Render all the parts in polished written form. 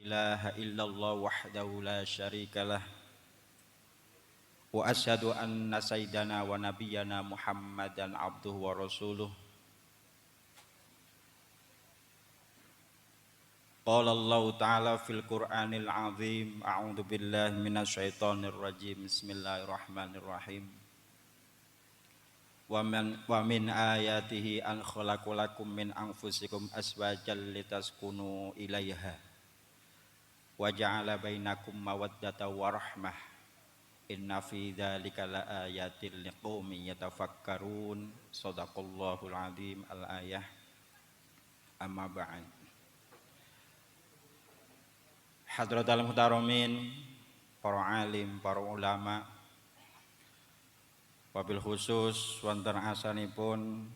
ilaha illallah wahdahu la syarikalah wa asyhadu anna sayyidana wa nabiyyana Muhammadan abduhu wa rasuluh. Qala Allah ta'ala fil Qur'anil azim, a'udzu billahi minasyaitonir rajim. Bismillahirrahmanirrahim. Wa min ayatihi an khalaqalakum min anfusikum azwajan litaskunu ilaiha wa ja'ala bainakum mawaddatan wa rahmah. Inna fi dzalika laayatil liqaumin yatafakkarun. Shadaqallahul azim. Al-ayah. Amma ba'd. Hadratul muhtaramin, para alim, para ulama, wabil khusus wonten asanipun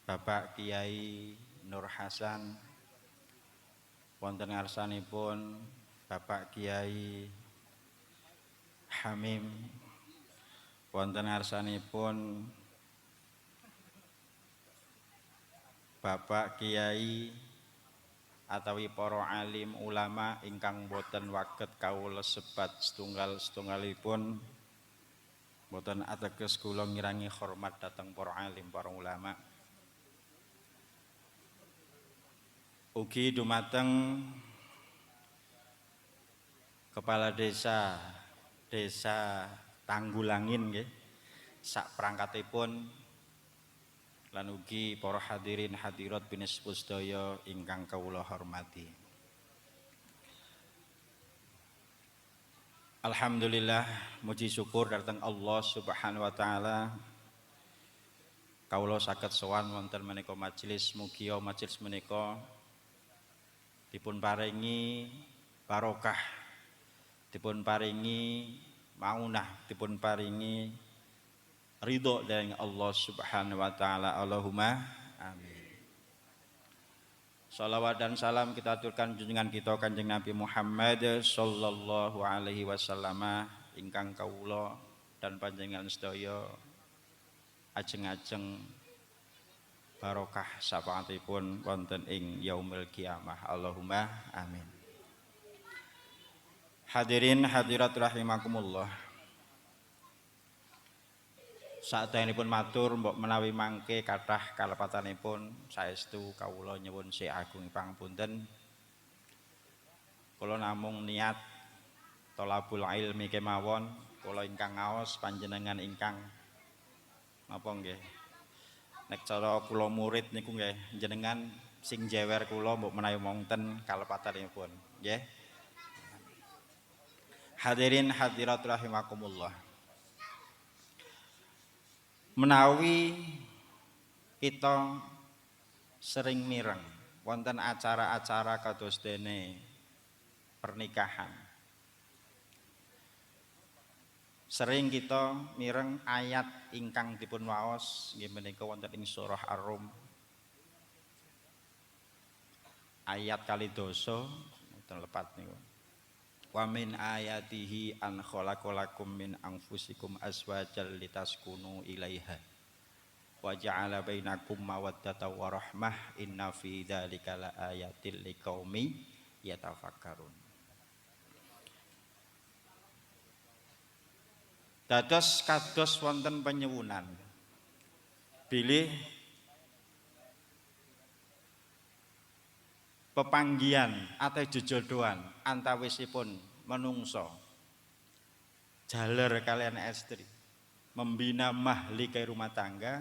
Bapak Kiai Nur Hasan, wonten ngarsanipun Bapak Kiai Hamim, wonten ngarsanipun Bapak Kiai atawi para alim ulama ingkang boten waget kawula sebat setunggalipun, boten ateges kula ngirangi hormat dhateng para alim, para ulama. Ugi dumateng kepala desa Tanggulangin nggih, sak perangkatipun, lan ugi para hadirin hadirat binisbu sedaya ingkang kawula hormati. Alhamdulillah, muji syukur dhateng Allah Subhanahu wa taala kawula saged sowan wonten menika majelis. Mugi majelis menika dipun paringi barokah, dipun paringi maunah, dipun paringi ridho dari Allah Subhanahu wa taala. Allahumma amin. Salawat dan salam kita aturkan junjungan kita Kanjeng Nabi Muhammad sallallahu alaihi wasallam ingkang kawula dan panjenengan sedaya ajeng-ajeng barokah syafaatipun wonten ing yaumil kiamah. Allahumma amin. Hadirin hadirat rahimakumullah. Sadanipun matur mbok menawi mangke kathah kalepatanipun saestu kawula nyuwun si agung pangapunten. Kula namung niat thalabul ilmi kemawon, kula ingkang ngaos panjenengan ingkang napa nggih. Nek cara kula murid niku nggih jenengan sing jewer kula mbok menawi wonten kalepatanipun, nggih. Hadirin hadirat rahimakumullah. Menawi kita sering mireng wonten acara-acara kados dene pernikahan, sering kita mireng ayat ingkang dipun waos nggih menika wonten ing surah Ar-Rum ayat 2 mboten lepat niku. Wa min ayatihi an khalaqalakum min anfusikum azwajan litaskunu ilaiha wa ja'ala bainakum mawaddatan wa rahmah inna fi dzalika laayatil liqaumi yatafakkarun. Dados kados wonten penyuwunan bilih pepanggihan atau jejodohan antawisipun menungso jaler kalian estri membina mahlike rumah tangga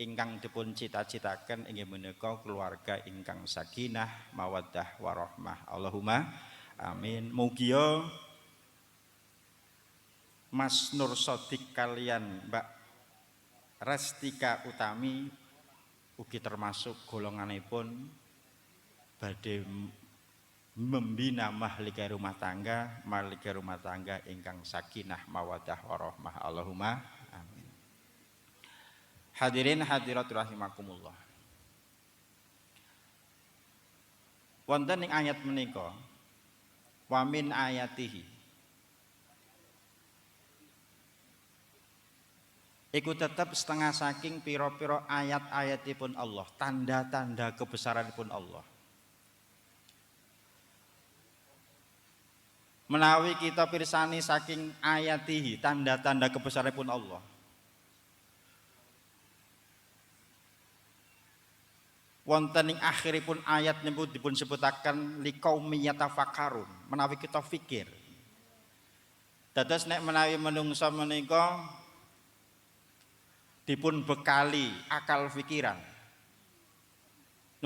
ingkang dipun cita-citaken inggih menika keluarga ingkang sakinah mawaddah warahmah. Allahumma amin. Mugia Mas Nur Sodik kalian Mbak Restika Utami ugi termasuk golonganipun badhe membina mahlike rumah tangga ingkang sakinah mawaddah warahmah. Allahumma amin. Hadirin hadirat rahimakumullah. Wonten ing ayat menika wa min ayatihi iku tetep setengah saking pira-pira ayat-ayatipun Allah, tanda-tanda kebesaranipun Allah. Menawi kita pirsani saking ayatihi, tanda-tanda kebesaranipun Allah. Wonten ing akhiripun ayat niku dipun sebutaken liqaumi yatafakkarun, menawi kita fikir. Dados nek menawi menungsa menika dipun bekali akal pikiran.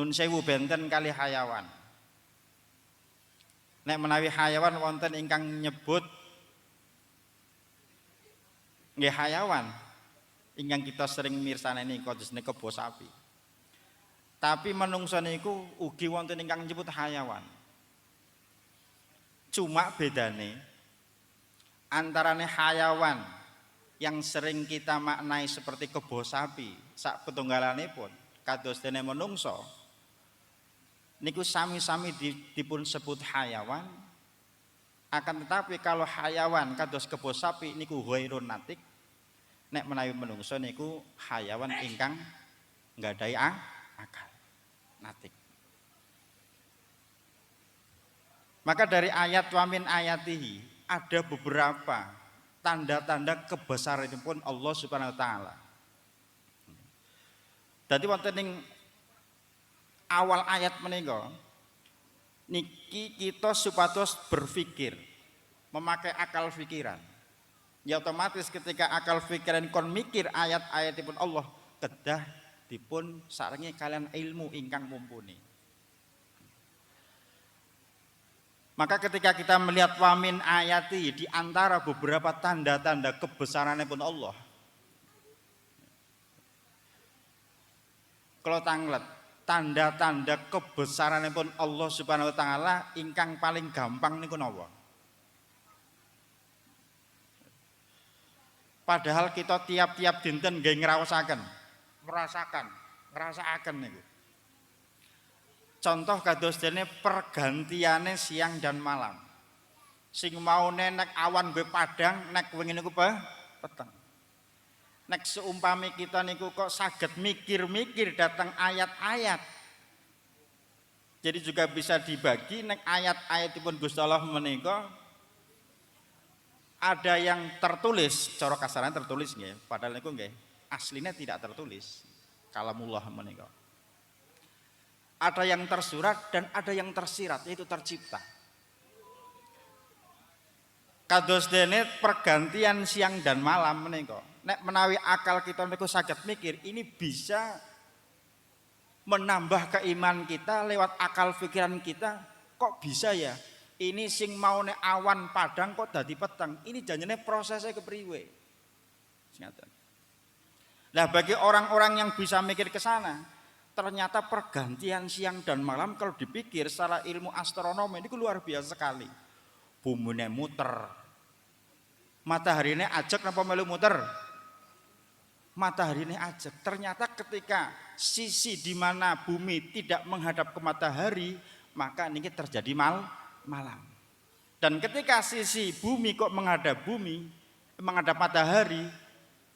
Nun sewu benten kali hayawan. Nek menawi hayawan wonten ingkang nyebut nggih hayawan ingkang kita sering mirsani kados nika kebo sapi. Tapi menungsa niku ugi wonten ingkang nyebut hayawan. Cuma bedane antarane hayawan yang sering kita maknai seperti kebo sapi sak petunggalanipun kados dene menungsa niku sami-sami dipun sebut hayawan, akan tetapi kalau hayawan kados kebo sapi niku ghairun natik, nek menawi menungso niku hayawan ingkang nggadahi akal natik. Maka dari ayat wamin ayatihi ada beberapa tanda-tanda kebesaranipun Allah Subhanahu wa taala. Dadi wonten ing awal ayat menika niki kita supados berpikir, memakai akal pikiran. Ya otomatis ketika akal pikiran kon mikir ayat-ayatipun Allah kedah dipun sarengi kalian ilmu ingkang mumpuni. Maka ketika kita melihat wamin ayati di antara beberapa tanda-tanda kebesaranipun Allah, kalau tanglet tanda-tanda kebesaranipun Allah Subhanahu wa taala ingkang paling gampang niku napa? Padahal kita tiap-tiap dinten nggih ngrasakaken niku. Contoh kados dene pergantiane siang dan malam. Sing maune nek awan gue padang, nek wengi niku peteng. Nek seumpami kita niku kok saged mikir-mikir datang ayat-ayat. Jadi juga bisa dibagi nek ayat-ayatipun Gusti Allah menika ada yang tertulis, cara kasarane tertulis nggih, padahal niku nggih aslinya tidak tertulis. Kalamullah menika. Ada yang tersurat dan ada yang tersirat, yaitu tercipta. Kados dene pergantian siang dan malam menika. Nek menawi akal kita niku saged mikir, ini bisa menambah keimanan kita lewat akal pikiran kita. Kok bisa ya? Ini sing maune awan padang kok dadi peteng. Ini janjane prosesnya kepriwe. Nah, bagi orang-orang yang bisa mikir ke sana, ternyata pergantian siang dan malam kalau dipikir secara ilmu astronomi itu luar biasa sekali. Bumine muter. Matahari ini ajak napa melu muter? Matahari ini ajak. Ternyata ketika sisi di mana bumi tidak menghadap ke matahari, maka ini terjadi malam. Dan ketika sisi bumi kok menghadap matahari,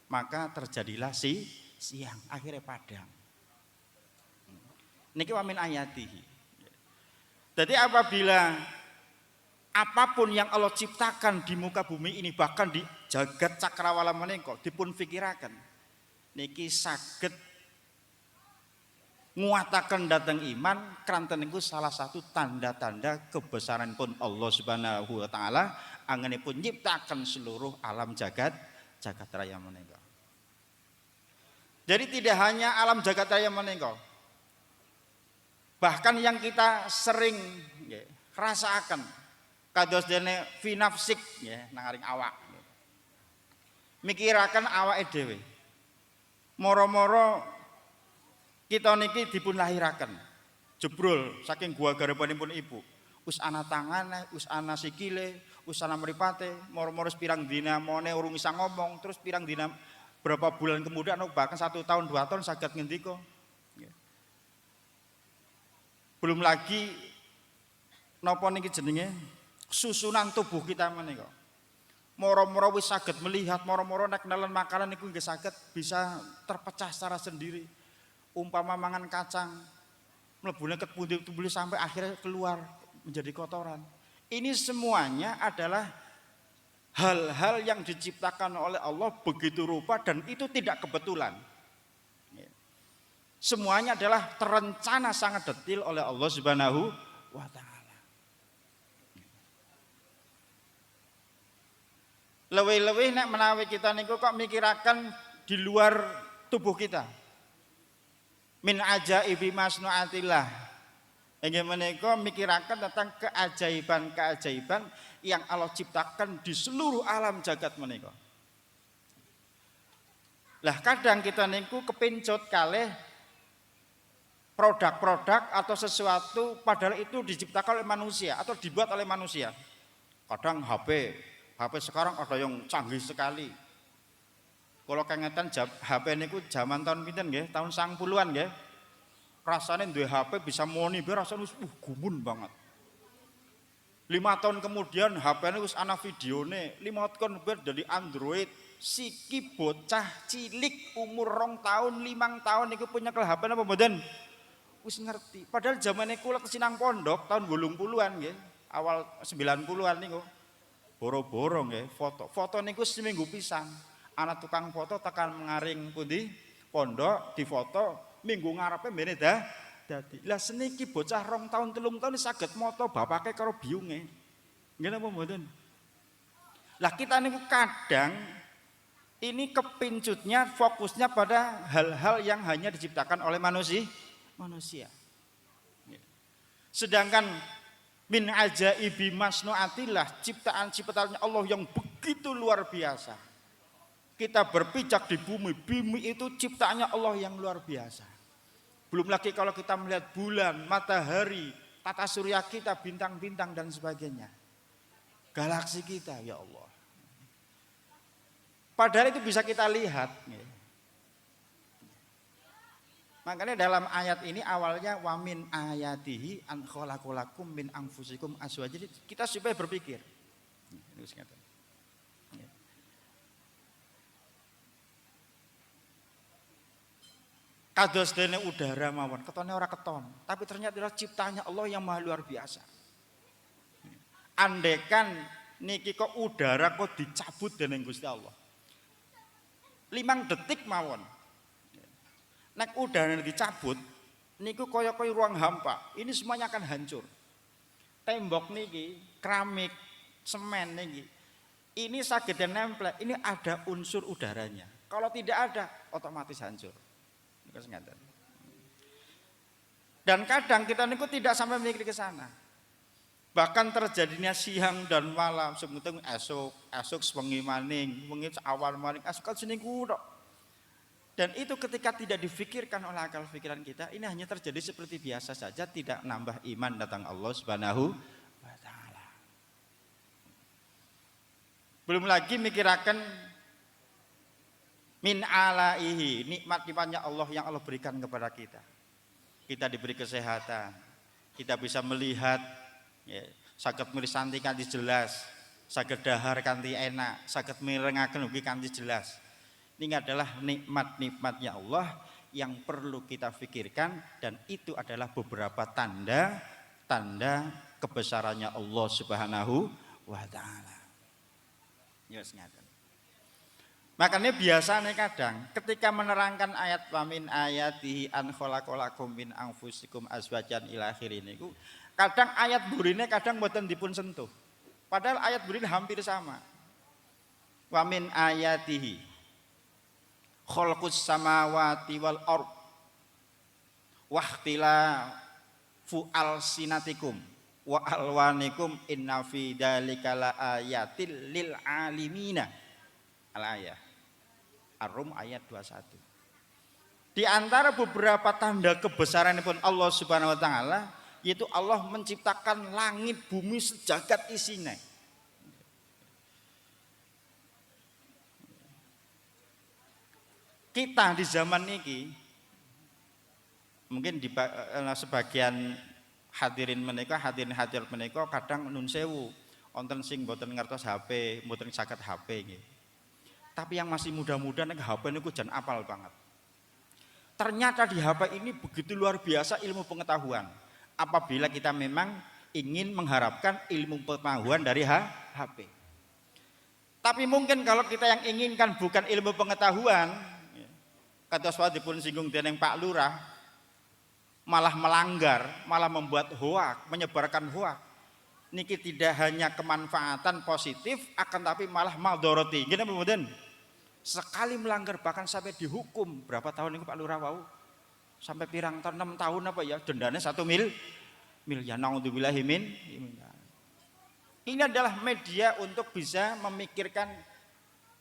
maka terjadilah siang, akhirnya padang. Niki wamin ayatihi. Jadi apabila apapun yang Allah ciptakan di muka bumi ini, bahkan di jagat cakrawala menika dipun fikiraken, niki saged nguataken dhateng iman, kranten niku salah satu tanda-tanda kebesaranipun Allah Subhanahu wa taala angenipun nyiptaken seluruh alam jagat raya menika. Jadi tidak hanya alam jagat raya menika, bahkan yang kita sering rasakan kados dene finafsik nang aring awak. Mikiraken awake dhewe. Moro-moro kita niki dipun lahiraken. Jebrol saking gua garapanipun ibu. Wis ana tangane, wis ana sikile, wis ana mripate, moro-moro pirang dina mone urung isa ngomong, terus pirang dina berapa bulan kemudian bahkan 1 tahun 2 tahun saged ngendika. Belum lagi napa niki jenenge susunan tubuh kita menika. Moro-moro wis saged melihat, moro-moro nek nelen makanan niku nggih saged bisa terpecah secara sendiri. Umpama mangan kacang mlebune ket pundi-pundi sampai akhirnya keluar menjadi kotoran. Ini semuanya adalah hal-hal yang diciptakan oleh Allah begitu rupa dan itu tidak kebetulan. Semuanya adalah terencana sangat detail oleh Allah Subhanahu wa taala. Lebih-lebih nek menawi kita niku kok mikirakan di luar tubuh kita. Min ajaibi masnuatillah. Inggih menika mikirakan tentang keajaiban-keajaiban yang Allah ciptakan di seluruh alam jagat menika. Lah kadang kita niku kepincut kalih produk-produk atau sesuatu padahal itu diciptakan oleh manusia atau dibuat oleh manusia. Kadang HP sekarang ada yang canggih sekali. Kalau kengetan HP niku zaman tahun pinten nggih? Tahun 90-an nggih. Rasane duwe HP bisa moni be rasane gumun banget. 5 tahun kemudian HP-ne wis ana videone, 5 tahun ber dari Android. Siki bocah cilik umur 2 tahun, 5 tahun niku punya HP apa mboten? Wis ngerti. Padahal zamane kula kesinang pondok tahun 80-an nggih, awal 90-an niku. Boro-boro nggih, foto. Foto niku seminggu pisan. Ana tukang foto tekan mengaring pundi? Pondok difoto, minggu ngarepe mbene dadi. Lah seniki bocah 2 tahun 3 tahun saged moto bapake karo biyunge. Nggih napa mboten? Lah kita niku kadang ini kepincutnya fokusnya pada hal-hal yang hanya diciptakan oleh manusia. Sedangkan min ajaibi masnuatillah, ciptaan-ciptaannya Allah yang begitu luar biasa. Kita berpijak di bumi itu ciptaannya Allah yang luar biasa. Belum lagi kalau kita melihat bulan, matahari, tata surya kita, bintang-bintang dan sebagainya. Galaksi kita, ya Allah. Padahal itu bisa kita lihat. Makanya dalam ayat ini awalnya wamin ayatihi an khalaqalakum min anfusikum azwaja. Jadi kita supaya berpikir. Kados dene udara mawon, ketone ora keton, tapi ternyata adalah ciptanya Allah yang maha luar biasa. Andekan niki kok udara kok dicabut dening Gusti Allah. 5 detik mawon. Nek udara dicabut, niku kaya-kaya ruang hampa. Ini semuanya akan hancur. Tembok niki, keramik, semen niki. Ini saged nempel, ini ada unsur udaranya. Kalau tidak ada, otomatis hancur. Dan kadang kita niku tidak sampai mikir ke sana. Bahkan terjadinya siang dan malam, sementing esok sewengi maning, wengi awan maning, esok kan seniku tok. Dan itu ketika tidak difikirkan oleh akal pikiran kita, ini hanya terjadi seperti biasa saja, tidak nambah iman datang Allah Subhanahu wa taala. Belum lagi mikirakan min alaihi, nikmat-nikmatnya Allah yang Allah berikan kepada kita. Kita diberi kesehatan, kita bisa melihat, ya, saged mirisanti kanthi jelas, saged dahar kanthi enak, saged mirengaken ugi kanthi jelas. Ini adalah nikmat-nikmatnya Allah yang perlu kita pikirkan dan itu adalah beberapa tanda kebesarannya Allah Subhanahu wa taala. Yes, ngaten. Makanya biasanya kadang ketika menerangkan ayat wamin ayatihi an khalaqalakum min anfusikum azwajan ila akhir ini, kadang ayat burine kadang mboten dipun sentuh. Padahal ayat burine hampir sama. Wamin ayatihi khalqus samawati wal ard wahtilafu alsinatikum wa alwanikum inna fi dzalika laayatil lil alimina. Al-ayah Ar-Rum ayat 21. Di antara beberapa tanda kebesaran pun Allah Subhanahu wa taala yaitu Allah menciptakan langit bumi sejagat isine. Kita di zaman ini mungkin di sebagian hadirin menika hadirin menika kadang nun sewu wonten sing mboten ngertos HP, mboten saged HP nggih. Tapi yang masih muda-muda nek HP niku jan apal banget. Ternyata di HP ini begitu luar biasa ilmu pengetahuan. Apabila kita memang ingin mengharapkan ilmu pengetahuan dari HP. Tapi mungkin kalau kita yang inginkan bukan ilmu pengetahuan, kata dipun singgung dening Pak Lurah, malah melanggar, malah membuat hoak, menyebarkan hoak. Niki tidak hanya kemanfaatan positif, akan tapi malah maldoroti. Gini kemudian sekali melanggar bahkan sampai dihukum berapa tahun ini Pak Lurah wau? Sampai pirang tahun 6 tahun apa ya? Dendanya 1 miliar. Naudzubillahi min. Ini adalah media untuk bisa memikirkan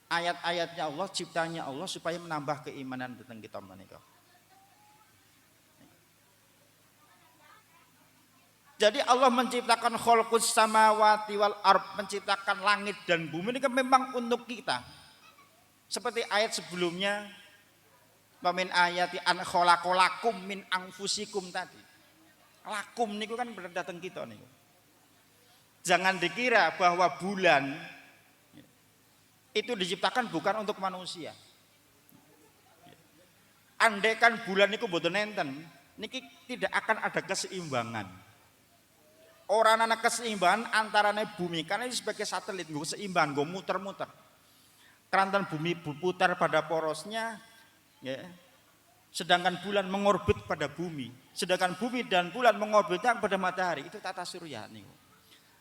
ayat-ayatnya Allah, ciptanya Allah supaya menambah keimanan tentang kita menika. Jadi Allah menciptakan khalqus samawati wal ard, menciptakan langit dan bumi ini kan memang untuk kita. Seperti ayat sebelumnya, wa min ayati an khalaqalakum min anfusikum tadi. Lakum niku kan berdatang kita niku. Jangan dikira bahwa bulan itu diciptakan bukan untuk manusia. Andaikan bulan niku mboten enten, niki tidak akan ada keseimbangan. Orang anak keseimbangan antarane bumi karena ini sebagai satelit nggo seimbang, nggo muter-muter. Kerantan bumi berputar pada porosnya, ya. Sedangkan bulan mengorbit pada bumi, sedangkan bumi dan bulan mengorbitnya pada matahari. Itu tata surya niku.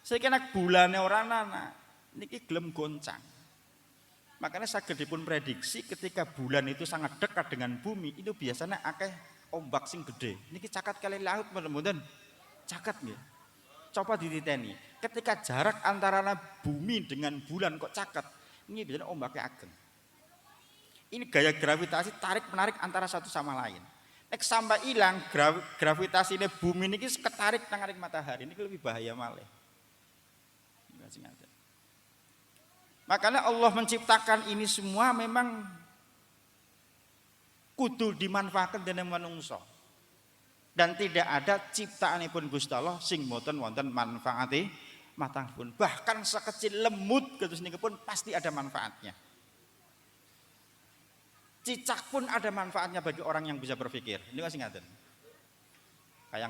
Saya kira bulannya orang anak niki gelem goncang. Makanya saya dipun prediksi ketika bulan itu sangat dekat dengan bumi itu biasanya akeh ombak sing gede. Niki cakat kali laut mudah-mudahan cakat nggih. Coba dititeni. Ketika jarak antara bumi dengan bulan kok caket, ini biasanya ombaknya ageng. Ini gaya gravitasi tarik menarik antara satu sama lain. Nek sampai hilang gravitasinya bumi niki ketarik nang matahari ini lebih bahaya malih. Makanya Allah menciptakan ini semua memang kudu dimanfaatkan dening manungsa. Dan tidak ada ciptaanipun Gusti Allah sing boten wonten manfaate matangipun. Bahkan sekecil lemut kados niki pun pasti ada manfaatnya. Cicak pun ada manfaatnya bagi orang yang bisa berpikir. Ini masih ngaten. Kayak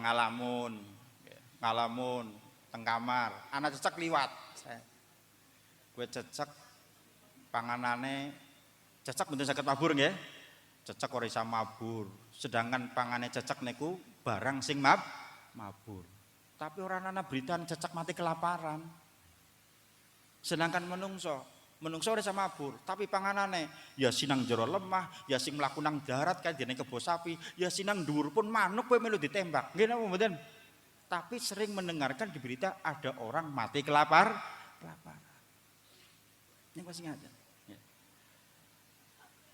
ngalamun teng kamar, anak cecak liwat. Gue cecak panganane cecak mboten saged mabur nggih. Cecak ora isa mabur. Sedangkan pangane cecak niku barang sing mabur. Tapi orang ana berita cecak mati kelaparan. Sedangkan menungso ora isa mabur, tapi panganane ya sinang jero lemah, ya sing mlaku nang darat kan dene kebo sapi, ya sinang dhuwur pun manuk kowe melu ditembak. Nggih napa mboten? Tapi sering mendengarkan di berita ada orang mati kelaparan. Ini pasti ada. Ya.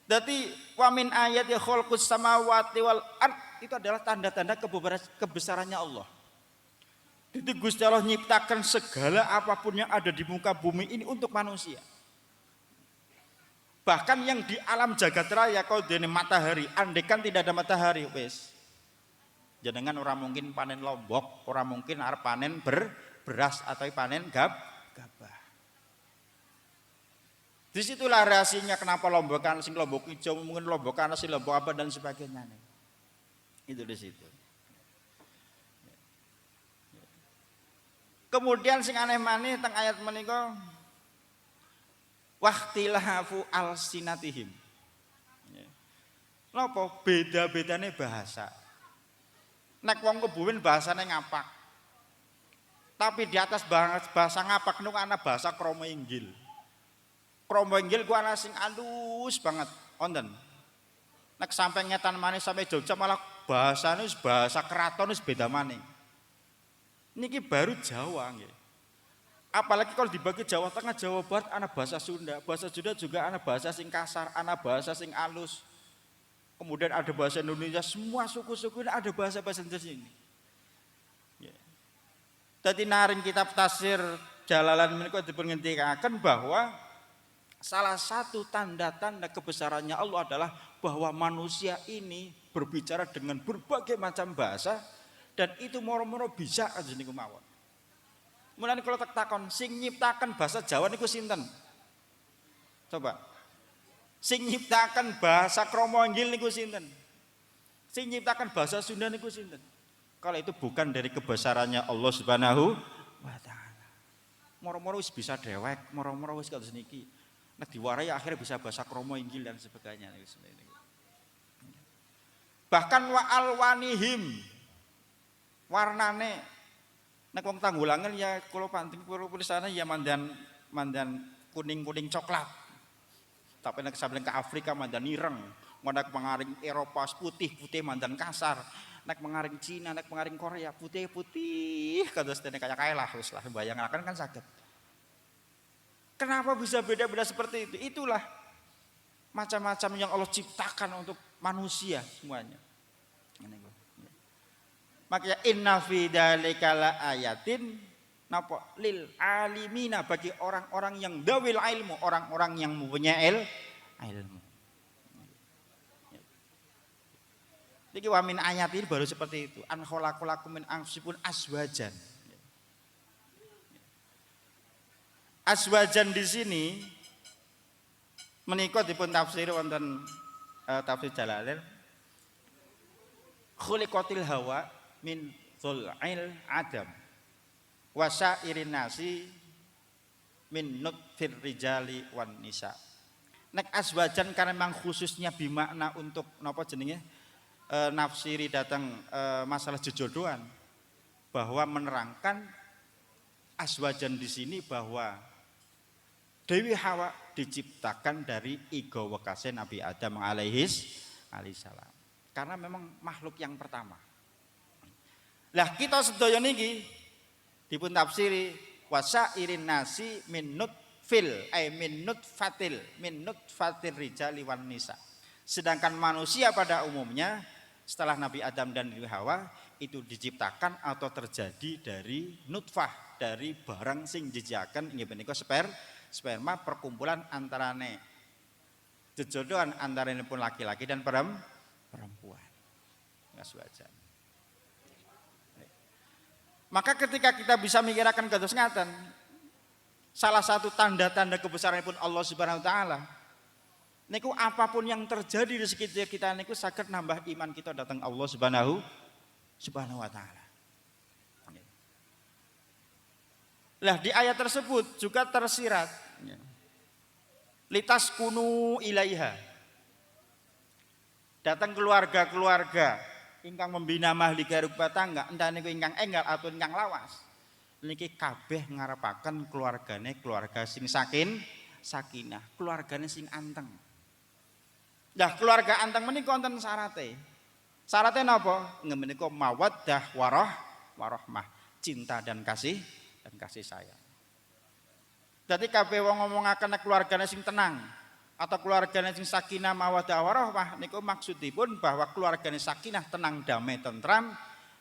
Jadi wamin ayat ya khalqus samawati wal ard itu adalah tanda-tanda kebesarannya Allah. Jadi Gusti Allah nyiptakan segala apapun yang ada di muka bumi ini untuk manusia. Bahkan yang di alam jagat raya kalau dene matahari, andaikan tidak ada matahari wis. Jenengan orang mungkin panen lombok, orang mungkin arep panen beras atau panen gabah. Disitulah rahasianya kenapa lombokan sing lombok hijau, mungkin lombokan sing lombok apa dan sebagainya. Itu di situ. Kemudian sing aneh maneh teng ayat menika waqtilafu alsinatihim. Napa beda-bedane bahasa. Nek wong kebumen bahasane ngapak. Tapi di atas bahasa ngapak niku ana bahasa krama inggil. Krama inggil ku ana sing alus banget, wonten. Nek sampai ngetan maneh sampai Jogja malah bahasane wis bahasa keraton wis beda maneh. Niki baru Jawa nggih. Apalagi kalau dibagi Jawa Tengah, Jawa Barat ana bahasa Sunda. Bahasa Sunda juga ana bahasa sing kasar, ana bahasa sing alus. Kemudian ada bahasa Indonesia, semua suku-suku ini ada bahasa-bahasa sini. Ya. Tadi naring kitab tafsir Jalalan menika dipengertikaken bahwa salah satu tanda-tanda kebesarannya Allah adalah bahwa manusia ini berbicara dengan berbagai macam bahasa dan itu moro-moro bisa aja niku mawon. Mulane kalau tak takon sing nyiptakan bahasa Jawa niku sinten? Coba. Sing nyiptakan bahasa krama inggil niku sinten? Sing nyiptakan bahasa Sunda niku sinten? kalau itu bukan dari kebesarannya Allah Subhanahu wa taala. Moro-moro wis bisa dewek, moro-moro wis kados niki. Nek diwarai akhirnya bisa bahasa kromo inggil dan sebagainya. Bahkan wa alwanihim warnane nek wong Tanggulangan ya kula panting kula tulisane ya mandan kuning-kuning coklat. Tapi nek sampeyan ke Afrika mandan ireng, nek mengaring Eropa putih-putih mandan kasar. Nek mengaring Cina, nek mengaring Korea putih-putih kados dene kaya kae lah wis lah bayangaken kan saged. Kenapa bisa beda-beda seperti itu? Itulah macam-macam yang Allah ciptakan untuk manusia semuanya. Makanya inna fi dzalika laayatin napa lil alimina bagi orang-orang yang dawil ilmu, orang-orang yang mempunyai ilmu. Jadi wa min ayat ini baru seperti itu. An khalaqalakum min anfusikum azwajan. Azwajan di sini menika dipun tafsir wonten tafsir Jalalain. Khuliqatil hawa min dhul'il adam wa sa'irin nasi min nutfir rijali wan nisa. Nek azwajan karena memang khususnya bimakna untuk napa jenenge nafsiri datang masalah jejodohan bahwa menerangkan azwajan di sini bahwa Dewi Hawa diciptakan dari iga wekase Nabi Adam alaihissalam karena memang makhluk yang pertama. Lah kita sedaya niki dipun tafsiri wasairin nasi min nutfil min nutfatir rijali wan nisa. Sedangkan manusia pada umumnya setelah Nabi Adam dan Dewi Hawa itu diciptakan atau terjadi dari nutfah, dari barang sing jejaken inggih menika sperma perkumpulan antarane jejodohan antaranipun laki-laki dan perempuan. Azwajan. Maka ketika kita bisa mikirakan kados ngaten, salah satu tanda-tanda kebesaranipun Allah Subhanahu wa taala niku apapun yang terjadi di sekitar kita niku saged nambah iman kita datang Allah Subhanahu wa taala. Lah di ayat tersebut juga tersirat litas kunu ilaiha. Datang keluarga-keluarga ingkang membina mahlika rumah tangga entah niku ingkang enggal atau ingkang lawas. Niki kabeh ngarepaken keluargane keluarga sing sakinah, keluargane sing anteng. Nah, keluarga anteng menika wonten syarate. Syarate napa? Menika mawaddah warahmah, cinta dan kasih sayang. Dadi kabeh wong ngomongaken keluargane sing tenang atau keluargane sing sakinah mawaddah warahmah niku maksudipun bahwa keluargane sakinah tenang damai tentram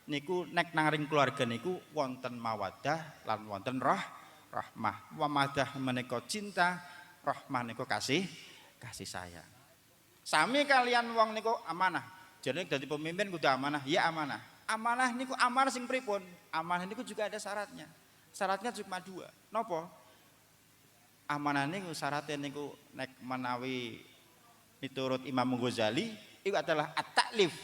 niku nek naring keluarga niku wonten mawaddah lan wonten rahmah. Mawaddah menika cinta, rahmah niku kasih sayang. Sami kalian wong niku amanah. Jadi dadi pemimpin kudu amanah, ya amanah. Amanah niku amanah sing pripun? Amanah niku juga ada syaratnya. Syaratnya cuma 2. Napa? Amanah niku syaratnya niku nek menawi miturut Imam Ghazali itu adalah at-taklif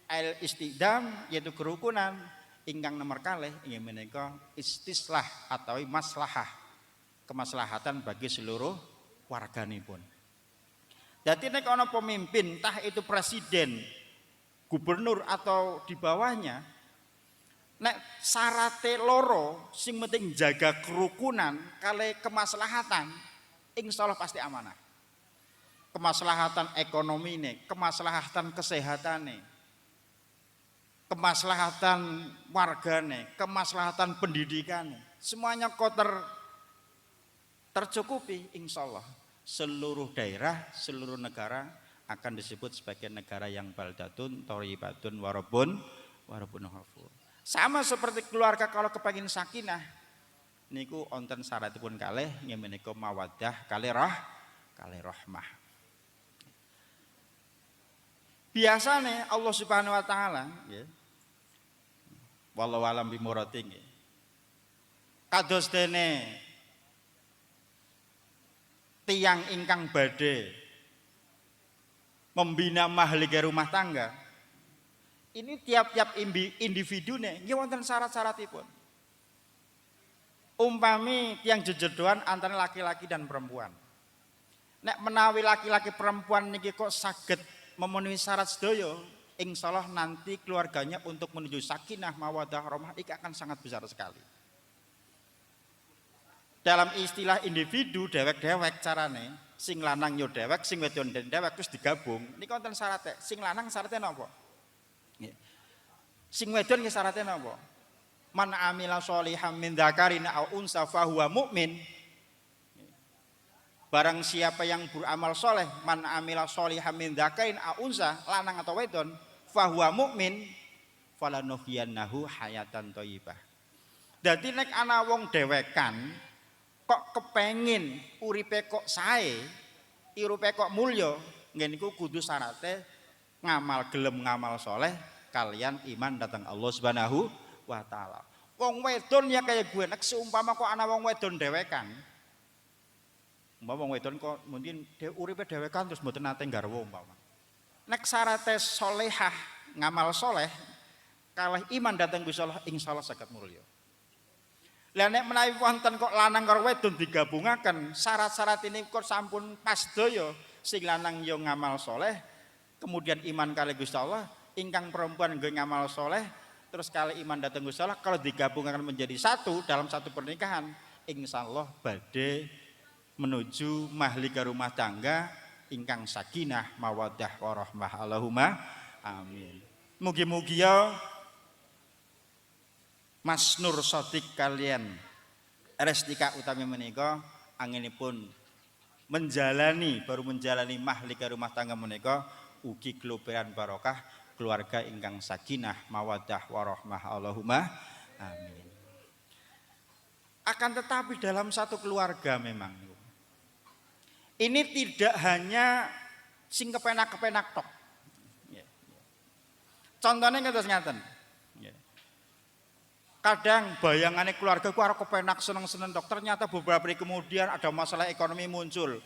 al-istidam yaitu kerukunan ingkang nomor kalih inggih menika istislah atau maslahah kemaslahatan bagi seluruh warganipun. Jadi nek ana pemimpin, entah itu presiden, gubernur atau di bawahnya, nek syarate loro sing penting jaga kerukunan kali kemaslahatan, insyaallah pasti amanah. Kemaslahatan ekonomi nih, kemaslahatan kesehatan nih, kemaslahatan wargane, kemaslahatan pendidikan, semuanya kok tercukupi insyaallah. Seluruh daerah, seluruh negara akan disebut sebagai negara yang baldatun, thoribatun, warabun ghafur. Sama seperti keluarga kalau kepengin sakinah niku wonten syaratipun kalih inggih menika mawaddah kalih rahmah. Biasane Allah Subhanahu wa taala nggih. Wallahu alam bimurati nggih. Kados dene tiang ingkang badhe membina mahlika rumah tangga Ini tiap-tiap individu nih, nggih wonten syarat-syaratipun. Umpami tiang jejedoan antara laki-laki dan perempuan. Nek menawi laki-laki perempuan niki kok saged memenuhi syarat sedaya, insyaallah nanti keluarganya untuk menuju sakinah mawaddah rahmah iki akan sangat besar sekali. Dalam istilah individu dewek-dewek carane, sing lanang yo dewek, sing wedon dewek terus digabung. Niki wonten syaratnya. Sing lanang syaratnya napa? Sing wedon nggih syaratnya napa? Man amila sholihan min dzakarin aw unsa fahuwa mu'min. Barang siapa yang beramal soleh, man amila sholihan min dzakarin aw unsa, lanang atau wedon, fahuwa mu'min, falanuhyiyannahu hayatan thayyibah. Dadi nek ana wong dewekan kok kepengin uripe kok sae, uripe kok mulya, nggih niku kudu syarate gelem ngamal soleh kalian iman datang Allah Subhanahu wa taala. Wong wedon ya kayak gue, nek seumpama kok ana wong wedon dewekan. Umpama wong wedon kok mungkin uripe dewekan terus mboten nate garwa umpama. Nek syarate solehah ngamal soleh kalih iman datang Gusti Allah insyaallah saged mulya. Lah nek menawi wonten kok lanang karo wedon digabungaken, syarat-syarat ini kok sampun pas daya, sing lanang yo ngamal soleh, kemudian iman kali Gusti Allah, ingkang perempuan nggih ngamal soleh, terus kali iman datang Gusti Allah, kalau digabungkan menjadi satu dalam satu pernikahan, insyaallah badhe menuju mahlika rumah tangga ingkang sakinah mawaddah warahmah. Allahumma amin. Mugi-mugi ya Mas Nur Sodik kalian Restika utami menika anginipun baru menjalani mahlika rumah tangga menika ugi keluberan barokah keluarga ingkang sakinah mawaddah warahmah. Allahumma amin. Akan tetapi dalam satu keluarga memang ini tidak hanya sing kepenak-kepenak tok. Contohnya ngaten. Kadang bayangannya keluarga ku arep kepenak seneng-seneng tok, ternyata beberapa hari kemudian ada masalah ekonomi muncul,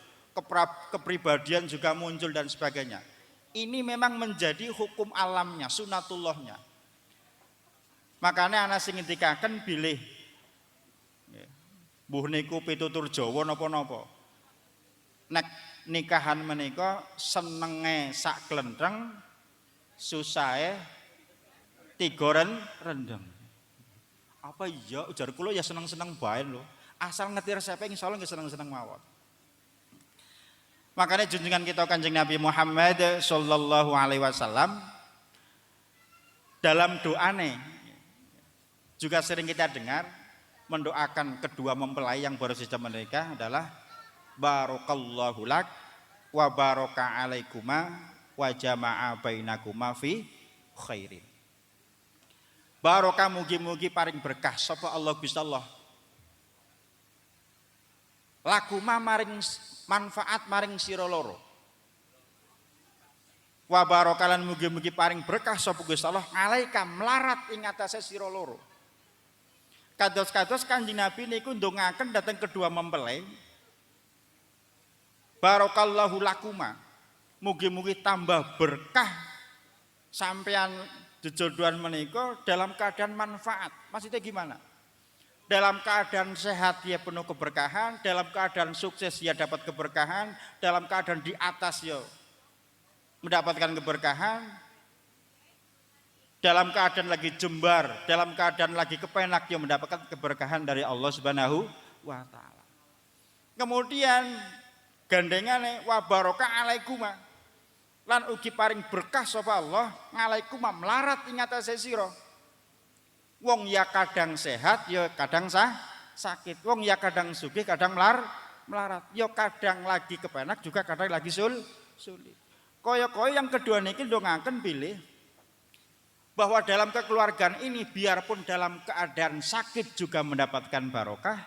kepribadian juga muncul dan sebagainya. Ini memang menjadi hukum alamnya, sunatullahnya. Makanya ana sing ngendikaken bilih mbuh niku pitutur Jawa napa-napa. Nek nikahan menika senenge sak klentheng, susahe tiga rendem. Apa iya ujar kula ya seneng-seneng bae lho. Asal ngerti resepe insyaallah nggih seneng-seneng mawon. Makanya junjungan kita Kanjeng Nabi Muhammad sallallahu alaihi wasallam dalam doane juga sering kita dengar mendoakan kedua mempelai yang baru saja menikah adalah barakallahu lak wa baraka alaikuma wa jama'a bainakuma fi khairin. Barokah mugi-mugi paring berkah sapa Allah Gusti Allah. Lakuma maring manfaat maring sira loro. Wa barokalan mugi-mugi paring berkah sapa Gusti Allah alaika melarat ing atase sira loro. Kados-kados Kanjeng Nabi niku ndongaken dhateng kedua mempelai. Barokallahu lakuma. Mugi-mugi tambah berkah sampean jejodohan menika dalam keadaan manfaat. Maksudnya gimana? Dalam keadaan sehat dia penuh keberkahan, dalam keadaan sukses dia dapat keberkahan, dalam keadaan di atas ya mendapatkan keberkahan, dalam keadaan lagi jembar, dalam keadaan lagi kepenak dia mendapatkan keberkahan dari Allah Subhanahu wa taala. Kemudian gandengane wa barokah alaikuma lan ugi paring berkah sapa Allah ngalaikuma melarat ing atase sira. Wong ya kadang sehat ya kadang sakit, wong ya kadang sugih kadang melarat, ya kadang lagi kepenak juga kadang lagi sulit. Kaya-kaya yang kedua niki ndongaken pilih bahwa dalam kekeluargaan ini biarpun dalam keadaan sakit juga mendapatkan barokah,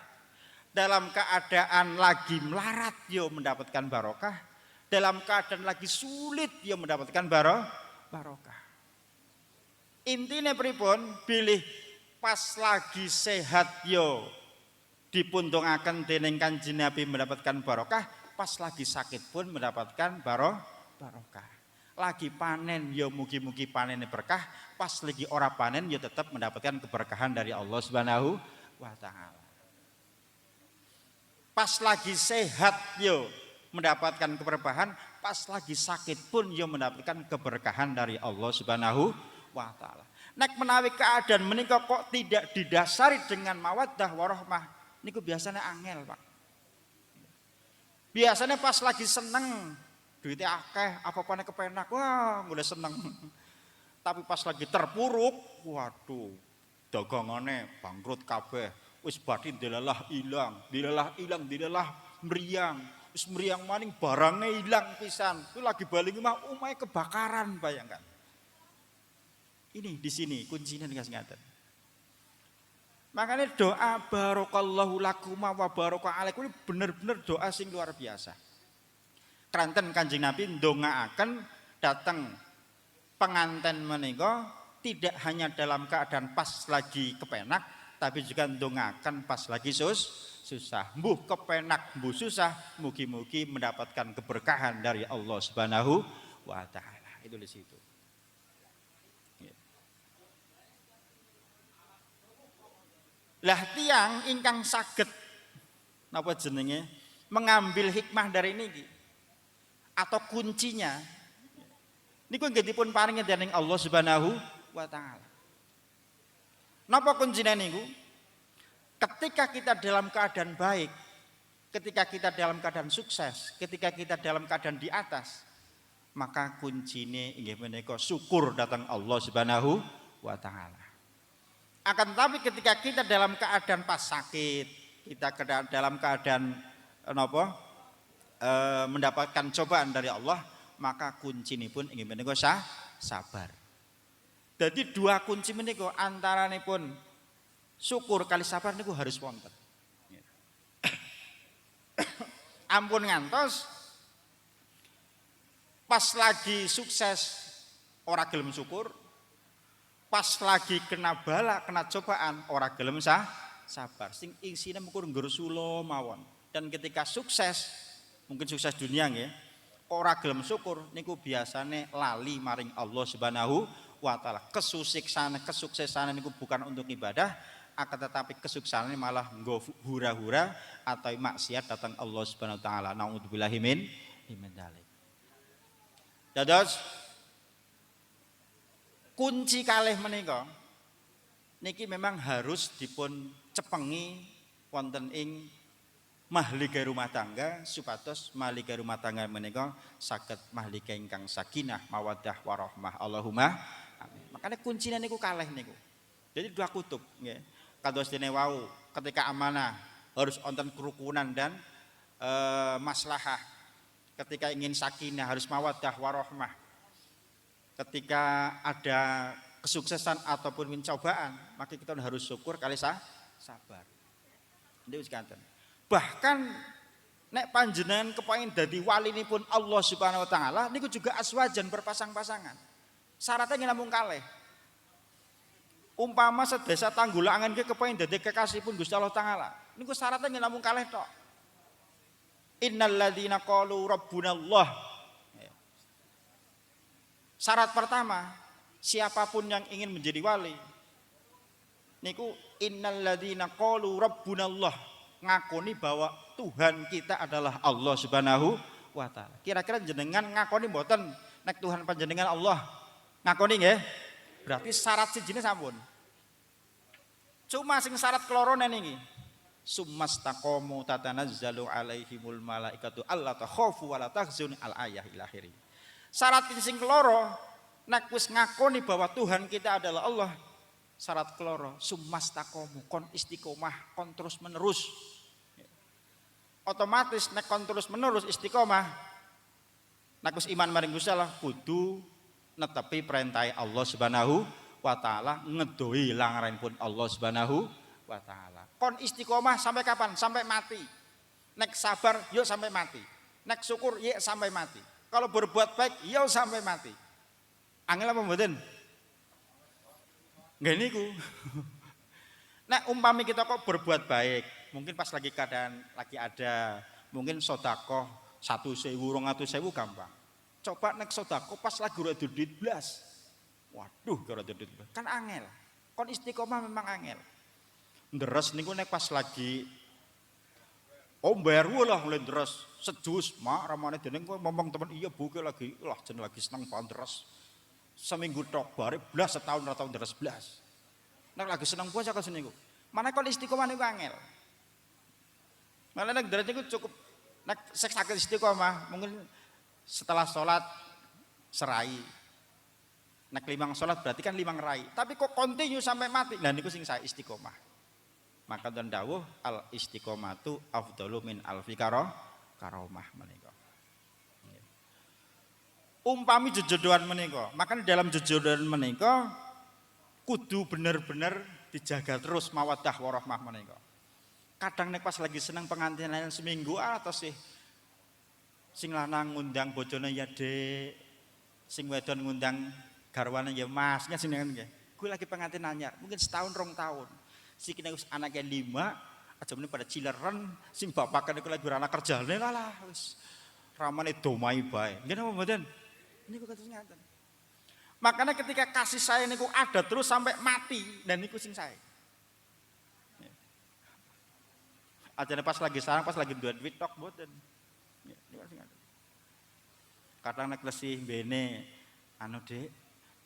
dalam keadaan lagi melarat yo mendapatkan barokah, dalam keadaan lagi sulit yo mendapatkan barokah. Intine pripun? Bilih pas lagi sehat yo dipuntungaken dening Kanjeng Nabi mendapatkan barokah, pas lagi sakit pun mendapatkan barokah. lagi panen ya mugi-mugi panennya berkah, pas lagi ora panen ya tetap mendapatkan keberkahan dari Allah Subhanahu wa taala. Pas lagi sehat yo mendapatkan keberkahan, pas lagi sakit pun yo mendapatkan keberkahan dari Allah Subhanahu wa taala. Nek menawi keadaan menika kok tidak didasari dengan mawaddah warahmah, niku biasanya angel, Pak. Biasanya pas lagi seneng, duitnya akeh, apa-apanya kepenak, wah udah seneng. Tapi pas lagi terpuruk, waduh, dagangannya bangkrut kabeh. Wis batin dilalah ilang, meriang. Wis meriang maning barangnya hilang pisan. Itu lagi balik mah umai kebakaran, bayangkan. Ini di sini kuncinya nggak ngaten. Makanya doa barokallahu lakuma wa baraka alaikum ini benar-benar doa sing luar biasa. Keranten Kanjeng Nabi ndongaaken datang penganten menika tidak hanya dalam keadaan pas lagi kepenak, tapi juga ndongaaken pas lagi susah. Mbuh kepenak, mbuh susah, mugi-mugi mendapatkan keberkahan dari Allah Subhanahu wa taala. Itu di situ. Lah tiang ingkang saged napa jenenge mengambil hikmah dari niki atau kuncinya niku nggih dipun paringi dening Allah Subhanahu wa taala. Napa kuncinya niku? Ketika kita dalam keadaan baik, ketika kita dalam keadaan sukses, ketika kita dalam keadaan di atas, maka kuncinya inggih menika syukur datang Allah Subhanahu wa taala. Akan tapi ketika kita dalam keadaan pas sakit, kita dalam keadaan mendapatkan cobaan dari Allah, maka kunci ini pun ingin menika sabar. Jadi dua kunci menika antarane pun syukur kali sabar niku harus wonten. Ampun ngantos pas lagi sukses ora gelem syukur, pas lagi kena bala, kena cobaan, ora gelem sabar. Sing isine mengkur ngersula mawon. Dan ketika sukses, mungkin sukses dunia nggih, ora gelem syukur niku biasane lali maring Allah Subhanahu wa taala. Kesuksesan niku bukan untuk ibadah, akan tetapi kesuksesan malah nggo hura-hura atau maksiat datang Allah Subhanahu wa taala. Nauzubillahi min dzalik. Dados kunci kalih menika niki memang harus dipun cepengi wonten ing mahlika rumah tangga supados mahlika rumah tangga menika saged mahlika ingkang sakinah mawaddah warahmah. Allahumma amin. Makanya kuncinya niku kalih niku. Jadi dua kutub nggih. Kados dene wau ketika amanah harus wonten kerukunan dan maslahah. Ketika ingin sakinah harus mawaddah warahmah. Ketika ada kesuksesan ataupun pencobaan, maka kita harus syukur kali sabar. Ini sekanten. Bahkan nek panjenengan kepengin dadi walinipun Allah Subhanahu wa taala niku juga aswajan berpasang-pasangan. Syaratnya namung kalih. Umpama sedesa Tanggulangan ki kepengin dadi kekasihipun Gusti Allah taala, niku syaratnya namung kalih tok. Innal ladzina qalu rabbunallah. Syarat pertama, siapapun yang ingin menjadi wali niku innal ladzina qalu rabbunallah, ngakoni bahwa Tuhan kita adalah Allah Subhanahu wa taala. Kira-kira jenengan ngakoni mboten nek Tuhan panjenengan Allah? Ngakoni nggih? Berarti syarat sijine sampun. Cuma sing syarat kelorone niki. Summastaqamu tatanazzalu alaihimul malaikatu alla takhafu wa la tahzunu al ayah ila akhirih. Syarat sing keloro nek wis ngakoni bahwa Tuhan kita adalah Allah, syarat keloro summastaqamu kon istiqomah, kon terus menerus. Otomatis nek kon terus menerus istiqomah, nek wis iman maring Gusti Allah kudu netepi perintah Allah Subhanahu wa taala, ngedoi langaranipun Allah Subhanahu wa taala. Kon istiqomah sampai kapan? Sampai mati. Nek sabar yuk sampai mati. Nek syukur yuk sampai mati. Kalau berbuat baik yuk sampai mati. Angel apa mboten? Nggih niku. Nek umpami kita kok berbuat baik, mungkin pas lagi keadaan lagi ada, mungkin sedekah 1.000 200.000 gampang. Coba nek sedekah pas lagi ora duit blas. Waduh, ora duit blas. Kan angel. Kon istiqomah memang angel. Nderes niku nek pas lagi bayar lah mulai nderes sejus mak ramane dening kowe ngomong temen iya Bu ke lagi lah jeneng lagi seneng banget nderes. Seminggu tok bare blas setahun ora tau nderes blas. Nek lagi seneng puasa kok niku. Mana kon istiqomah niku angel. Malah nek nderes niku cukup nek sakit istiqomah mungkin setelah sholat serai. Nek 5 sholat berarti kan 5 rai. Tapi kok continue sampai mati. Nah niku sing saya istiqomah. Maka dan dawuh al istiqomatu afdalu min alfi karomah menika. Umpami jejodohan menika, maka dalam jejodohan menika kudu bener-bener dijaga terus mawaddah warahmah menika. Kadang nek pas lagi seneng pengantinan seminggu atau sing lanang ngundang bojone ya Dek, sing wedon ngundang garwane ya Mas, sing nggih. Gue lagi pengantin anyar, mungkin setahun 2 tahun. Si kena anaknya 5, aja meneh pada cileran, sing bapakane iku lagi anak kerjane lah wis ramane domai bae. Nggih napa mboten? Niku kados ngaten. Makanya ketika kasih saya niku ada terus sampai mati dan niku sing saya. Ajane pas lagi sarang, pas lagi duit tok mboten. Niku sing ngaten. Kadang nek lesih bene anu Dek,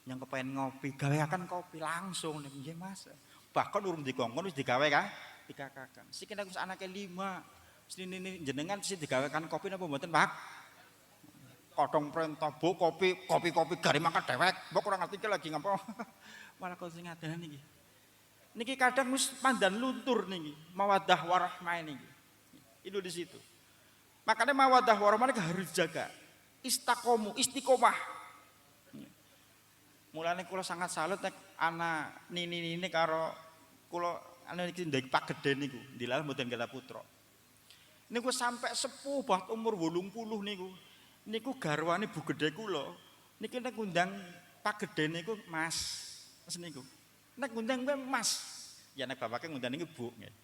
yang kepengen ngopi, gaweaken kopi langsung nggih Mas. Bahkan urung dikongkon wis digawe dikakakan. Siki nek wis anake 5, ini jenengan sih digawekan kopi napa mboten, Pak? Kodong perintah Bu kopi gari mangkat dewek. Mbok kurang ngerti iki lagi ngapa. Malah kok sing ngaten niki. Niki kadang wis pandan luntur niki, mawaddah warahmah niki. Itu di situ. Makanya mawaddah warahmah niki harus jaga. Istiqomah. Mulane kula sangat salut nek ana nini karo kula anu iki ndek Pak Gedhe niku, dilal mboten kata putra. Niku sampai sepuh bat umur 80 niku. Niku garwane Bu Gedhe kula. Niki nek ngundang Pak Gedhe niku Mas. Mas niku. Nek ngundang kowe Mas. Ya nek bapake ngundang niku Bu nggih.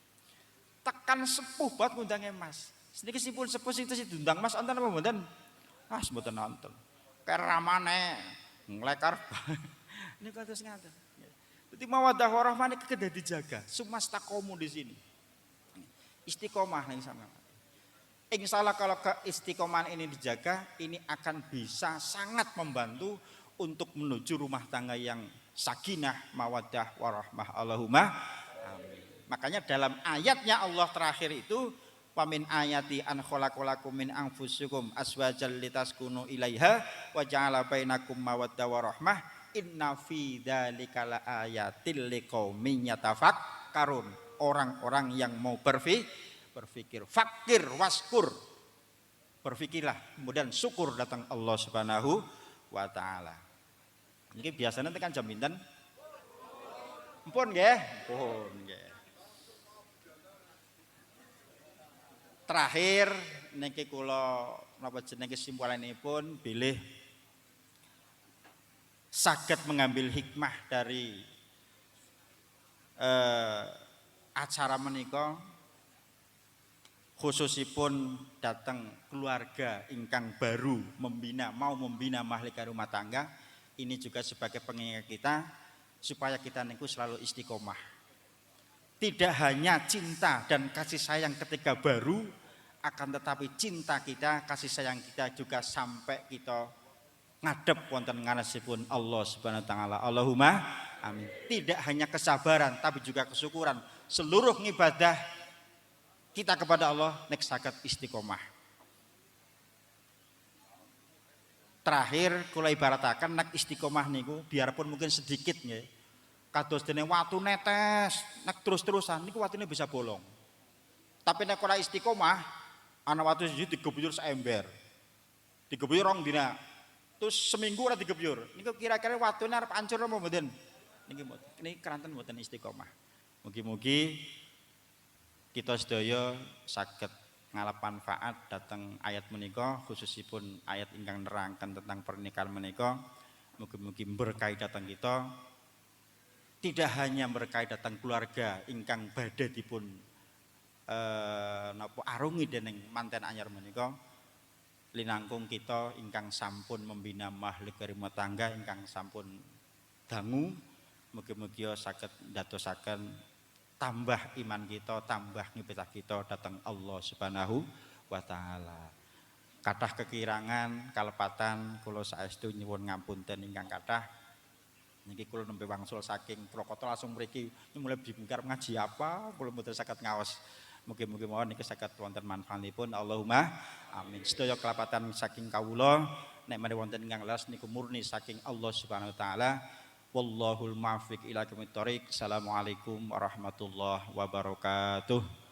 Tekan sepuh bat ngundange Mas. Niki sipun sepuh sing diundang Mas wonten apa mboten? Ah, mboten nonton. Keramane nglekar. Ini kados ngaten. Dadi mawaddah warahmah niki kedah dijaga, sumastaqomu di sini. Istiqomah ning sampeyan. Insyaallah kalau keistiqomahan ini dijaga, ini akan bisa sangat membantu untuk menuju rumah tangga yang sakinah, mawaddah warahmah. Allahumma amin. Makanya dalam ayatnya Allah terakhir itu Pamin ayati an khalaqalakum min anfusikum aswajal litaskunu ilaiha wa ja'ala bainakum mawaddah warahmah inna fi dzalika laayatil liqaumin yatafakkarun. Orang-orang yang mau berpikir, fakir waskur, berpikirlah kemudian syukur datang Allah Subhanahu wa taala. Ini biasanya tekan jam pinten? Ampun nggih, ampun nggih. Terakhir niki kula napa jenenge kesimpulanipun bilih saged mengambil hikmah dari acara menika khususipun datang keluarga ingkang baru mau membina mahlika rumah tangga ini juga sebagai pengingat kita supaya kita niku selalu istiqomah. Tidak hanya cinta dan kasih sayang ketika baru, akan tetapi cinta kita, kasih sayang kita juga sampai kita ngadep wonten ngarepipun Allah Subhanahu wa taala. Allahumma amin. Tidak hanya kesabaran tapi juga kesyukuran. Seluruh ibadah kita kepada Allah nek saged istiqomah. Terakhir kula ibarataken nek istiqomah niku biarpun mungkin sedikit nggih. Kados dene watu netes, nek terus-terusan niku watune bisa bolong. Tapi nek ora istiqomah, ana watu siji digebuyur saember. Digebuyur rong dina. Terus seminggu ora digebuyur. Niku kira-kira watune arep hancur apa mboten? Niki keranten mboten istiqomah. Mugi-mugi kita sedaya saged ngalap manfaat datang ayat menika khususipun ayat ingkang nerangkan tentang pernikahan menika. Mugi-mugi berkah datang kita. Tidak hanya berkait datang keluarga ingkang badhe dipun napa arungi dening manten anyar menika linangkung kita ingkang sampun membina mahluk rumah tangga ingkang sampun dangu, mugi-mugi saged ndadosaken tambah iman kita, tambah ngibadah kita dhateng Allah Subhanahu wa taala. Kathah kekirangan, kalepatan kula saestu nyuwun ngapunten ingkang kathah. Niki kula nembe wangsul saking Purwokerto langsung mriki mulai bingkar ngaji apa kula mboten saged ngaos. Mugi-mugi mawon niki saged wonten manfaatipun. Allahumma amin. Sedaya kelapatan saking kawula nek menawi wonten ingkang leres niku murni saking Allah Subhanahu wa taala. Wallahul muwaffiq ila aqwamit thoriq. Assalamualaikum warahmatullahi wabarakatuh.